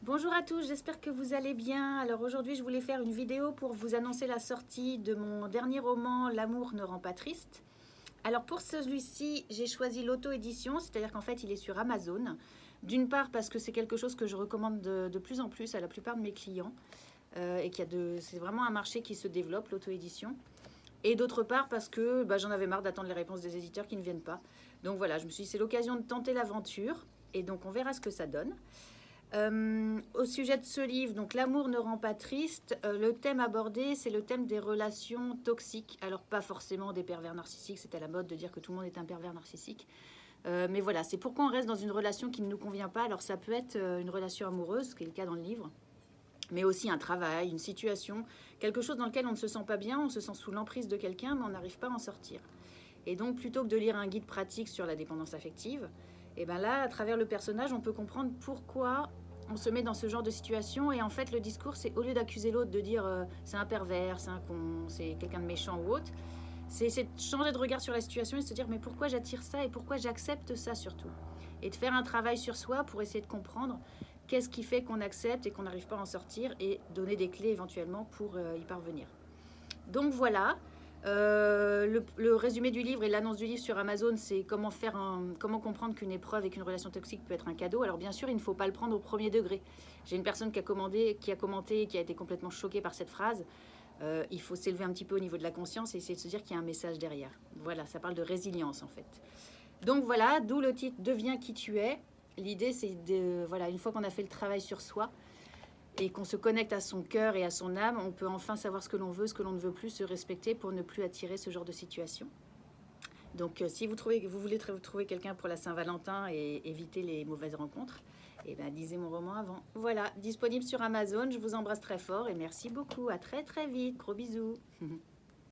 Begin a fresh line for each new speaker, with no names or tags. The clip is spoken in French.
Bonjour à tous, j'espère que vous allez bien. Alors aujourd'hui, je voulais faire une vidéo pour vous annoncer la sortie de mon dernier roman, L'amour ne rend pas triste. Alors pour celui-ci, j'ai choisi l'auto-édition, c'est-à-dire qu'en fait, il est sur Amazon. D'une part parce que c'est quelque chose que je recommande de plus en plus à la plupart de mes clients et c'est vraiment un marché qui se développe, l'auto-édition. Et d'autre part parce que j'en avais marre d'attendre les réponses des éditeurs qui ne viennent pas. Donc voilà, je me suis dit c'est l'occasion de tenter l'aventure et donc on verra ce que ça donne. Au sujet de ce livre, donc l'amour ne rend pas triste, le thème abordé, c'est le thème des relations toxiques. Alors pas forcément des pervers narcissiques, c'est à la mode de dire que tout le monde est un pervers narcissique. Mais voilà, c'est pourquoi on reste dans une relation qui ne nous convient pas. Alors ça peut être une relation amoureuse, ce qui est le cas dans le livre, mais aussi un travail, une situation, quelque chose dans lequel on ne se sent pas bien, on se sent sous l'emprise de quelqu'un, mais on n'arrive pas à en sortir. Et donc plutôt que de lire un guide pratique sur la dépendance affective, et bien là, à travers le personnage, on peut comprendre pourquoi on se met dans ce genre de situation. Et en fait, le discours, c'est au lieu d'accuser l'autre de dire c'est un pervers, c'est un con, c'est quelqu'un de méchant ou autre, c'est de changer de regard sur la situation et se dire mais pourquoi j'attire ça et pourquoi j'accepte ça surtout. Et de faire un travail sur soi pour essayer de comprendre qu'est-ce qui fait qu'on accepte et qu'on n'arrive pas à en sortir et donner des clés éventuellement pour y parvenir. Donc voilà, le résumé du livre et l'annonce du livre sur Amazon, c'est comment comprendre qu'une épreuve avec une relation toxique peut être un cadeau. Alors bien sûr, il ne faut pas le prendre au premier degré. J'ai une personne qui a commenté, qui a été complètement choquée par cette phrase. Il faut s'élever un petit peu au niveau de la conscience et essayer de se dire qu'il y a un message derrière. Voilà, ça parle de résilience en fait. Donc voilà, d'où le titre Deviens qui tu es. L'idée, c'est voilà, une fois qu'on a fait le travail sur soi, et qu'on se connecte à son cœur et à son âme, on peut enfin savoir ce que l'on veut, ce que l'on ne veut plus, se respecter pour ne plus attirer ce genre de situation. Donc si vous voulez trouver quelqu'un pour la Saint-Valentin et éviter les mauvaises rencontres, eh ben, lisez mon roman avant. Voilà, disponible sur Amazon, je vous embrasse très fort et merci beaucoup, à très très vite, gros bisous.